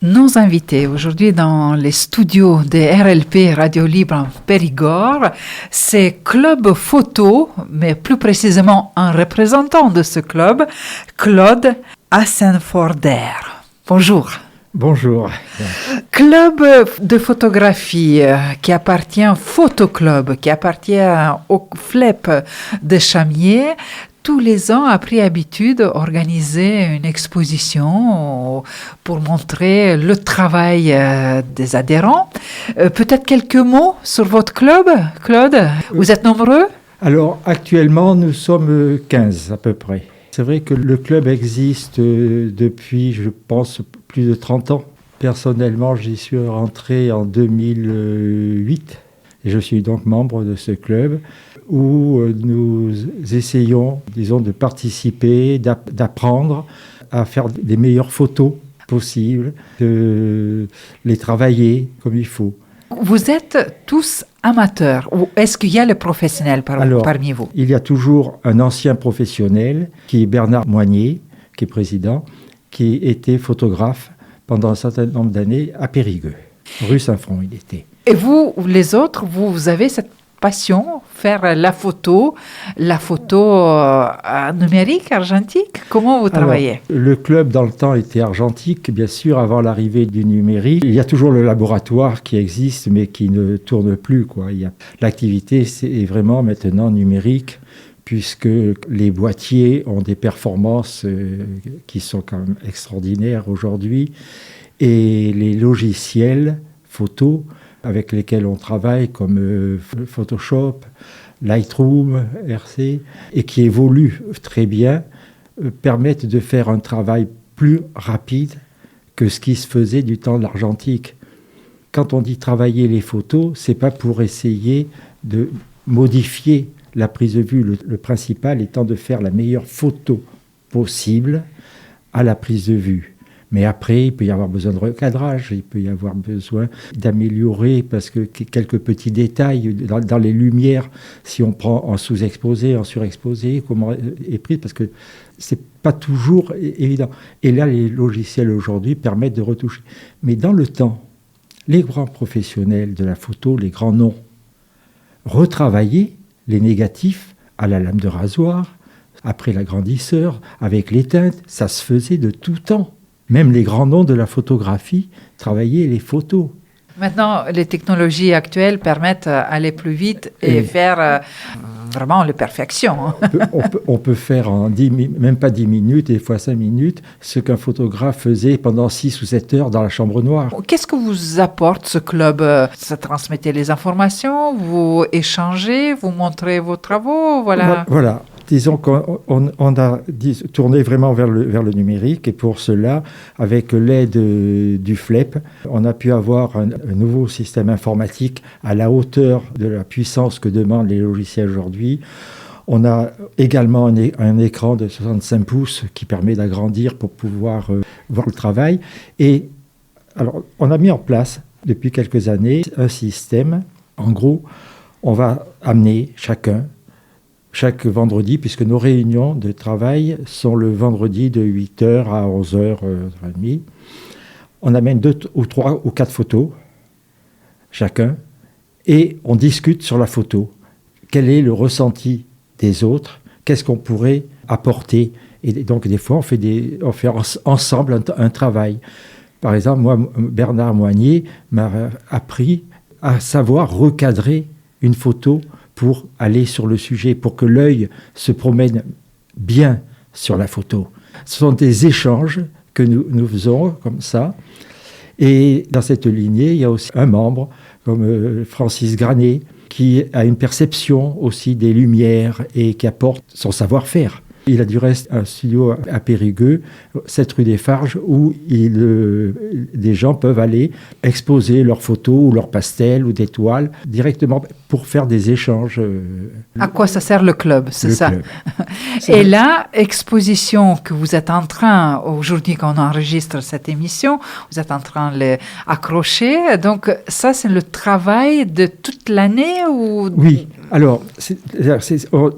Nos invités aujourd'hui dans les studios de RLP Radio Libre en Périgord, c'est Club Photo, mais plus précisément un représentant de ce club, Claude Assenforder. Bonjour. Bonjour. Club de photographie qui appartient Photoclub, qui appartient au FLEP de Chamiers, tous les ans a pris habitude d'organiser une exposition pour montrer le travail des adhérents. Peut-être quelques mots sur votre club, Claude? Vous êtes nombreux? Alors, actuellement, nous sommes 15 à peu près. C'est vrai que le club existe depuis, je pense, plus de 30 ans. Personnellement, j'y suis rentré en 2008 et je suis donc membre de ce club où nous essayons, disons, de participer, d'apprendre à faire des meilleures photos possibles, de les travailler comme il faut. Vous êtes tous amateurs ou est-ce qu'il y a les professionnels parmi vous? Il y a toujours un ancien professionnel qui est Bernard Moignier, qui est président, qui était photographe pendant un certain nombre d'années à Périgueux, rue Saint-Front il était. Et vous, les autres, vous avez cette passion, faire la photo numérique, argentique? Comment vous travaillez? Alors, le club, dans le temps, était argentique, bien sûr, avant l'arrivée du numérique. Il y a toujours le laboratoire qui existe, mais qui ne tourne plus, quoi. L'activité, c'est vraiment maintenant numérique, puisque les boîtiers ont des performances qui sont quand même extraordinaires aujourd'hui. Et les logiciels photo avec lesquels on travaille, comme Photoshop, Lightroom, RC, et qui évoluent très bien, permettent de faire un travail plus rapide que ce qui se faisait du temps de l'argentique. Quand on dit travailler les photos, c'est pas pour essayer de modifier la prise de vue. Le principal étant de faire la meilleure photo possible à la prise de vue. Mais après, il peut y avoir besoin de recadrage, il peut y avoir besoin d'améliorer, parce que quelques petits détails dans les lumières, si on prend en sous-exposé, en surexposé, comment est pris, parce que c'est pas toujours évident. Et là, les logiciels aujourd'hui permettent de retoucher. Mais dans le temps, les grands professionnels de la photo, les grands noms, retravaillaient les négatifs à la lame de rasoir, après l'agrandisseur, avec les teintes, ça se faisait de tout temps. Même les grands noms de la photographie travaillaient les photos. Maintenant, les technologies actuelles permettent d'aller plus vite et faire vraiment la perfection. On peut faire en même pas 10 minutes, des fois 5 minutes, ce qu'un photographe faisait pendant 6 ou 7 heures dans la chambre noire. Qu'est-ce que vous apporte ce club? Ça transmettait les informations, vous échangez, vous montrez vos travaux, voilà. Voilà. Disons qu'on a tourné vraiment vers le numérique, et pour cela, avec l'aide du FLEP, on a pu avoir un nouveau système informatique à la hauteur de la puissance que demandent les logiciels aujourd'hui. On a également un écran de 65 pouces qui permet d'agrandir pour pouvoir voir le travail. Et alors, on a mis en place depuis quelques années un système. En gros, on va amener chaque vendredi, puisque nos réunions de travail sont le vendredi de 8h à 11h30. On amène 2 ou 3 ou 4 photos, chacun, et on discute sur la photo. Quel est le ressenti des autres? Qu'est-ce qu'on pourrait apporter? Et donc, des fois, on fait ensemble un travail. Par exemple, moi, Bernard Moignier m'a appris à savoir recadrer une photo pour aller sur le sujet, pour que l'œil se promène bien sur la photo. Ce sont des échanges que nous faisons comme ça. Et dans cette lignée, il y a aussi un membre, comme Francis Granet, qui a une perception aussi des lumières et qui apporte son savoir-faire. Il a du reste un studio à Périgueux, 7 rue des Farges, où des gens peuvent aller exposer leurs photos ou leurs pastels ou des toiles directement pour faire des échanges. À quoi ça sert le club, c'est ça? Club. Et là, exposition que vous êtes en train, aujourd'hui quand on enregistre cette émission, vous êtes en train de l'accrocher. Donc ça, c'est le travail de toute l'année ou... Oui, alors,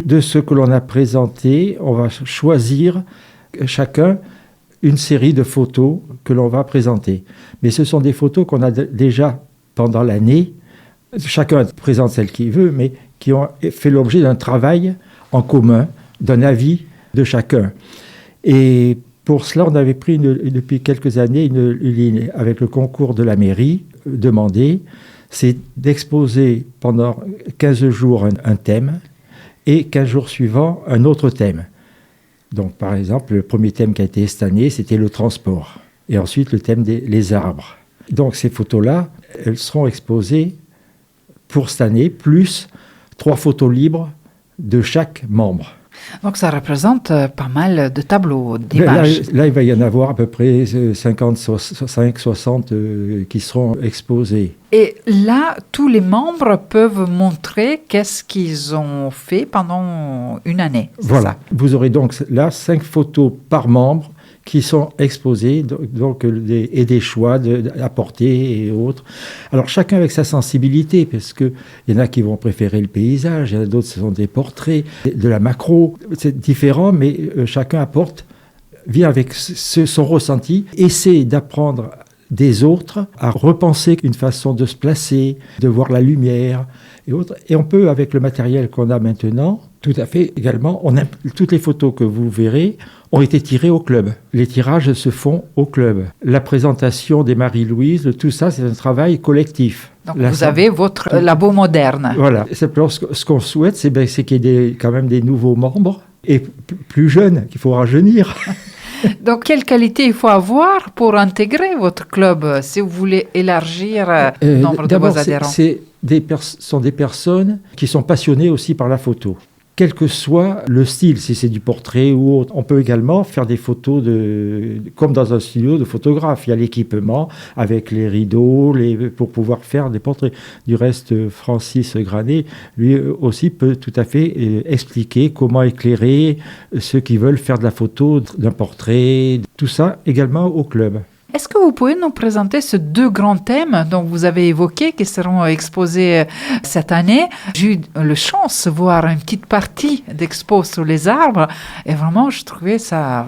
de ce que l'on a présenté, on va choisir chacun une série de photos que l'on va présenter. Mais ce sont des photos qu'on a déjà pendant l'année. Chacun présente celle qu'il veut, mais qui ont fait l'objet d'un travail en commun, d'un avis de chacun. Et pour cela, on avait pris depuis quelques années une ligne avec le concours de la mairie demandé, c'est d'exposer pendant 15 jours un thème et 15 jours suivants un autre thème. Donc par exemple, le premier thème qui a été cette année, c'était le transport. Et ensuite le thème des arbres. Donc ces photos-là, elles seront exposées pour cette année, plus 3 photos libres de chaque membre. Donc ça représente pas mal de tableaux, d'images. Là, il va y en avoir à peu près 50-60 qui seront exposés. Et là, tous les membres peuvent montrer qu'est-ce qu'ils ont fait pendant une année. Voilà. Ça. Vous aurez donc là 5 photos par membre qui sont exposées, donc, et des choix à porter et autres. Alors chacun avec sa sensibilité, parce qu'il y en a qui vont préférer le paysage, il y en a d'autres, ce sont des portraits, de la macro. C'est différent, mais chacun vient avec son ressenti, essaie d'apprendre des autres à repenser une façon de se placer, de voir la lumière et autres. Et on peut, avec le matériel qu'on a maintenant, tout à fait également, toutes les photos que vous verrez ont été tirées au club. Les tirages se font au club. La présentation des Marie-Louise, tout ça, c'est un travail collectif. Donc vous avez votre labo moderne. Voilà. Ce qu'on souhaite, c'est qu'il y ait quand même des nouveaux membres et plus jeunes, qu'il faut rajeunir. Donc, quelle qualité il faut avoir pour intégrer votre club si vous voulez élargir le nombre de vos adhérents? Sont des personnes qui sont passionnées aussi par la photo. Quel que soit le style, si c'est du portrait ou autre. On peut également faire des photos comme dans un studio de photographe. Il y a l'équipement avec les rideaux pour pouvoir faire des portraits. Du reste, Francis Granet, lui aussi, peut tout à fait expliquer comment éclairer ceux qui veulent faire de la photo, d'un portrait. Tout ça également au club. Est-ce que vous pouvez nous présenter ces 2 grands thèmes dont vous avez évoqué, qui seront exposés cette année? J'ai eu la chance de voir une petite partie d'expo sur les arbres et vraiment, je trouvais ça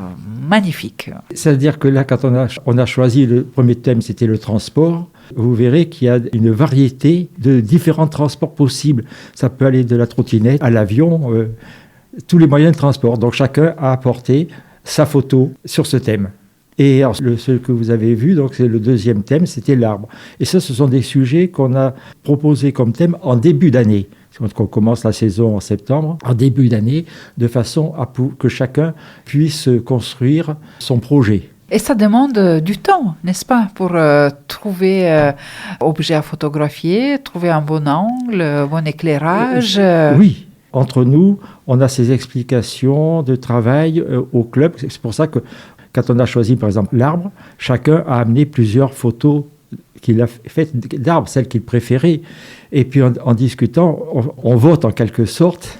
magnifique. C'est-à-dire que là, quand on a choisi le premier thème, c'était le transport. Vous verrez qu'il y a une variété de différents transports possibles. Ça peut aller de la trottinette à l'avion, tous les moyens de transport. Donc chacun a apporté sa photo sur ce thème. Et alors, ce que vous avez vu, donc c'est le deuxième thème, c'était l'arbre. Et ça, ce sont des sujets qu'on a proposés comme thème en début d'année. Quand on commence la saison en septembre, en début d'année, de façon à que chacun puisse construire son projet. Et ça demande du temps, n'est-ce pas, pour trouver objet à photographier, trouver un bon angle, un bon éclairage. Oui. Entre nous, on a ces explications de travail au club. C'est pour ça que quand on a choisi, par exemple, l'arbre, chacun a amené plusieurs photos qu'il a faites d'arbres, celles qu'il préférait. Et puis, en discutant, on vote en quelque sorte.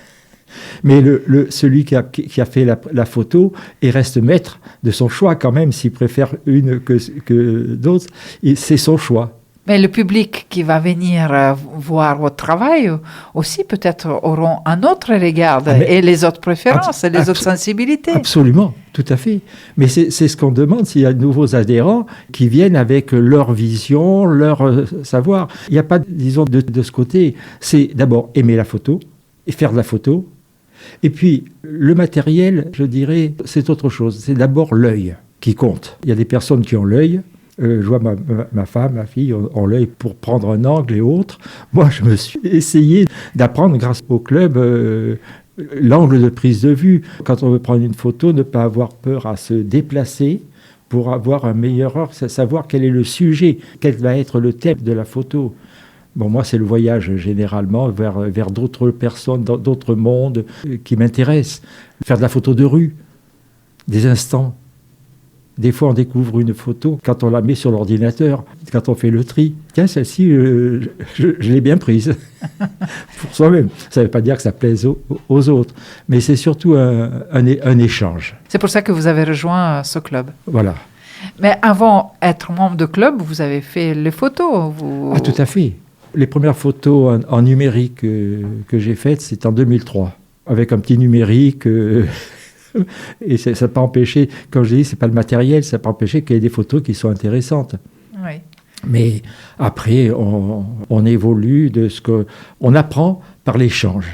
Mais celui qui a fait la photo, il reste maître de son choix quand même, s'il préfère une que d'autres. C'est son choix. Mais le public qui va venir voir votre travail aussi peut-être auront un autre regard et les autres préférences et les autres sensibilités. Absolument, tout à fait. Mais c'est ce qu'on demande s'il y a de nouveaux adhérents qui viennent avec leur vision, leur savoir. Il n'y a pas, disons, de ce côté. C'est d'abord aimer la photo et faire de la photo. Et puis, le matériel, je dirais, c'est autre chose. C'est d'abord l'œil qui compte. Il y a des personnes qui ont l'œil. Je vois ma femme, ma fille ont l'œil pour prendre un angle et autres. Moi, je me suis essayé d'apprendre, grâce au club, l'angle de prise de vue. Quand on veut prendre une photo, ne pas avoir peur à se déplacer pour avoir un meilleur ordre, savoir quel est le sujet, quel va être le thème de la photo. Bon, moi, c'est le voyage, généralement, vers d'autres personnes, dans d'autres mondes qui m'intéressent. Faire de la photo de rue, des instants. Des fois, on découvre une photo quand on la met sur l'ordinateur, quand on fait le tri. Tiens, celle-ci, je l'ai bien prise pour soi-même. Ça ne veut pas dire que ça plaise aux autres, mais c'est surtout un échange. C'est pour ça que vous avez rejoint ce club. Voilà. Mais avant d'être membre de club, vous avez fait les photos. Ah, tout à fait. Les premières photos en numérique que j'ai faites, c'est en 2003, avec un petit numérique... Et ça n'a pas empêché, quand je dis c'est pas le matériel, ça n'a pas empêché qu'il y ait des photos qui sont intéressantes. Oui. Mais après, on évolue de ce qu'on apprend par l'échange.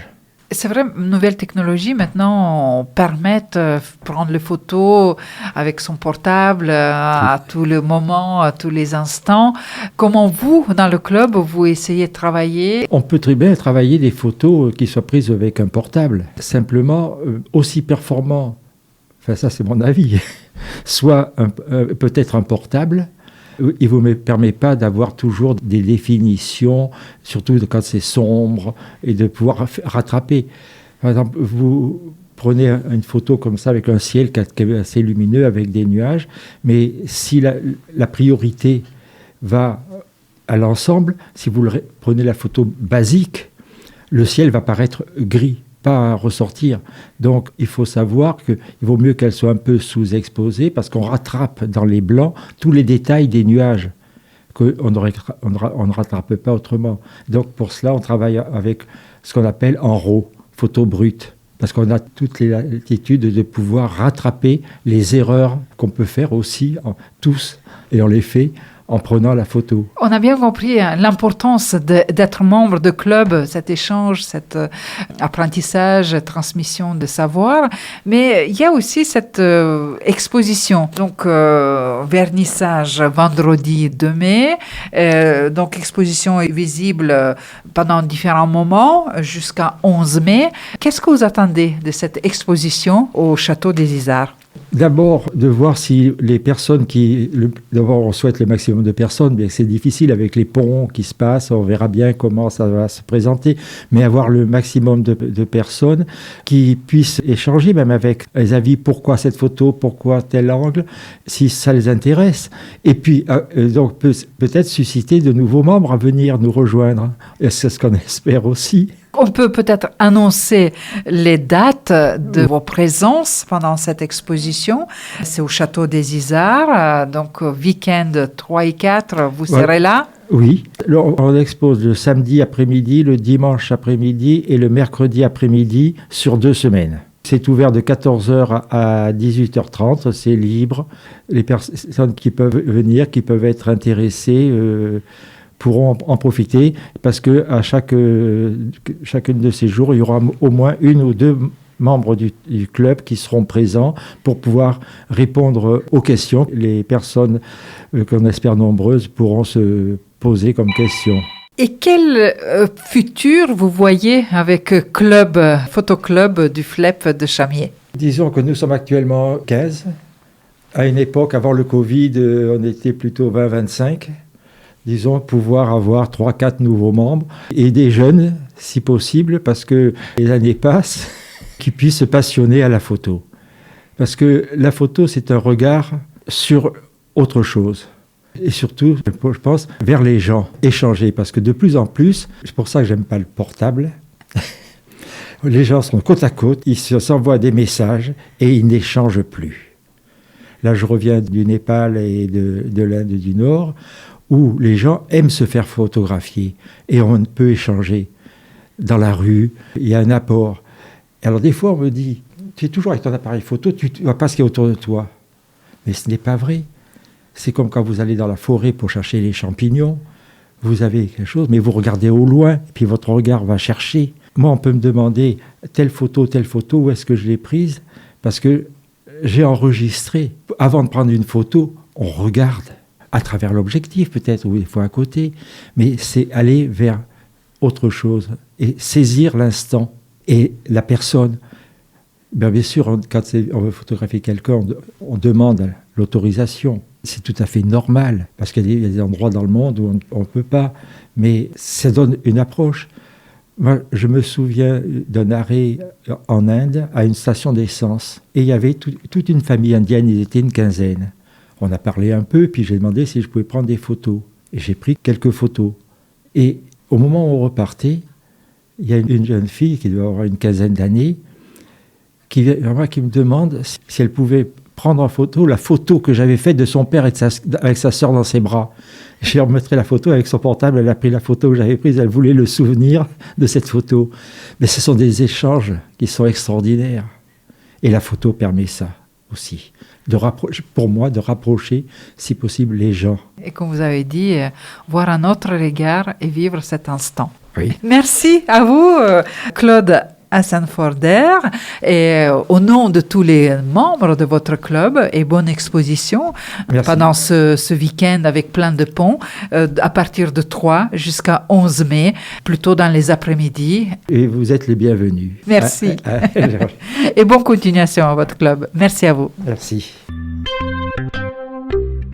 C'est vrai, nouvelles technologies maintenant permettent de prendre les photos avec son portable à tous les moments, à tous les instants. Comment vous, dans le club, vous essayez de travailler? On peut très bien travailler des photos qui soient prises avec un portable. Simplement, aussi performant, enfin ça c'est mon avis, soit peut-être un portable. Il ne vous permet pas d'avoir toujours des définitions, surtout quand c'est sombre, et de pouvoir rattraper. Par exemple, vous prenez une photo comme ça avec un ciel qui est assez lumineux, avec des nuages, mais si la priorité va à l'ensemble, si vous prenez la photo basique, le ciel va paraître gris, pas ressortir. Donc il faut savoir qu'il vaut mieux qu'elle soit un peu sous-exposée parce qu'on rattrape dans les blancs tous les détails des nuages qu'on ne rattrape pas autrement. Donc pour cela, on travaille avec ce qu'on appelle en RAW, photo brute, parce qu'on a toutes les latitudes de pouvoir rattraper les erreurs qu'on peut faire aussi, tous, et on les fait en prenant la photo. On a bien compris l'importance d'être membre de club, cet échange, cet apprentissage, transmission de savoir, mais il y a aussi cette exposition. Donc, vernissage vendredi 2 mai, donc exposition est visible pendant différents moments jusqu'à 11 mai. Qu'est-ce que vous attendez de cette exposition au Château des Isards? D'abord, de voir si les personnes d'abord, on souhaite le maximum de personnes, mais c'est difficile avec les ponts qui se passent, on verra bien comment ça va se présenter, mais avoir le maximum de personnes qui puissent échanger, même avec les avis, pourquoi cette photo, pourquoi tel angle, si ça les intéresse. Et puis, donc, peut-être susciter de nouveaux membres à venir nous rejoindre. Et c'est ce qu'on espère aussi. On peut peut-être annoncer les dates de vos présences pendant cette exposition. C'est au Château des Isards, donc week-end 3 et 4, vous serez là? Oui, alors, on expose le samedi après-midi, le dimanche après-midi et le mercredi après-midi sur 2 semaines. C'est ouvert de 14h à 18h30, c'est libre. Les personnes qui peuvent venir, qui peuvent être intéressées, pourront en profiter parce que à chacune de ces jours, il y aura au moins 1 ou 2 membres du club qui seront présents pour pouvoir répondre aux questions. Les personnes qu'on espère nombreuses pourront se poser comme questions. Et quel futur vous voyez avec Photoclub du FLEP de Chamiers? Disons que nous sommes actuellement 15. À une époque, avant le Covid, on était plutôt 20-25. Disons, pouvoir avoir 3-4 nouveaux membres et des jeunes, si possible, parce que les années passent, qui puissent se passionner à la photo. Parce que la photo, c'est un regard sur autre chose. Et surtout, je pense, vers les gens, échanger. Parce que de plus en plus, c'est pour ça que j'aime pas le portable, les gens sont côte à côte, ils s'envoient des messages et ils n'échangent plus. Là, je reviens du Népal et de l'Inde du Nord, où les gens aiment se faire photographier et on peut échanger. Dans la rue, il y a un apport. Alors des fois, on me dit, tu es toujours avec ton appareil photo, tu ne vois pas ce qu'il y a autour de toi. Mais ce n'est pas vrai. C'est comme quand vous allez dans la forêt pour chercher les champignons, vous avez quelque chose, mais vous regardez au loin, puis votre regard va chercher. Moi, on peut me demander, telle photo, où est-ce que je l'ai prise? Parce que j'ai enregistré. Avant de prendre une photo, on regarde. À travers l'objectif peut-être, ou des fois à côté, mais c'est aller vers autre chose et saisir l'instant et la personne. Bien sûr, quand on veut photographier quelqu'un, on demande l'autorisation. C'est tout à fait normal, parce qu'il y a des endroits dans le monde où on ne peut pas, mais ça donne une approche. Moi, je me souviens d'un arrêt en Inde à une station d'essence, et il y avait toute une famille indienne, ils étaient une quinzaine. On a parlé un peu, puis j'ai demandé si je pouvais prendre des photos. Et j'ai pris quelques photos. Et au moment où on repartait, il y a une jeune fille qui doit avoir une quinzaine d'années, qui me demande si elle pouvait prendre en photo la photo que j'avais faite de son père avec sa sœur dans ses bras. J'ai remontré la photo avec son portable, elle a pris la photo que j'avais prise, elle voulait le souvenir de cette photo. Mais ce sont des échanges qui sont extraordinaires. Et la photo permet ça aussi, pour moi, de rapprocher, si possible, les gens. Et comme vous avez dit, voir un autre regard et vivre cet instant. Oui. Merci à vous, Claude Hassan-Forder, et au nom de tous les membres de votre club, et bonne exposition. Merci. Pendant ce week-end avec plein de ponts, à partir de 3 jusqu'à 11 mai, plutôt dans les après-midi. Et vous êtes les bienvenus. Merci. Et bonne continuation à votre club. Merci à vous. Merci.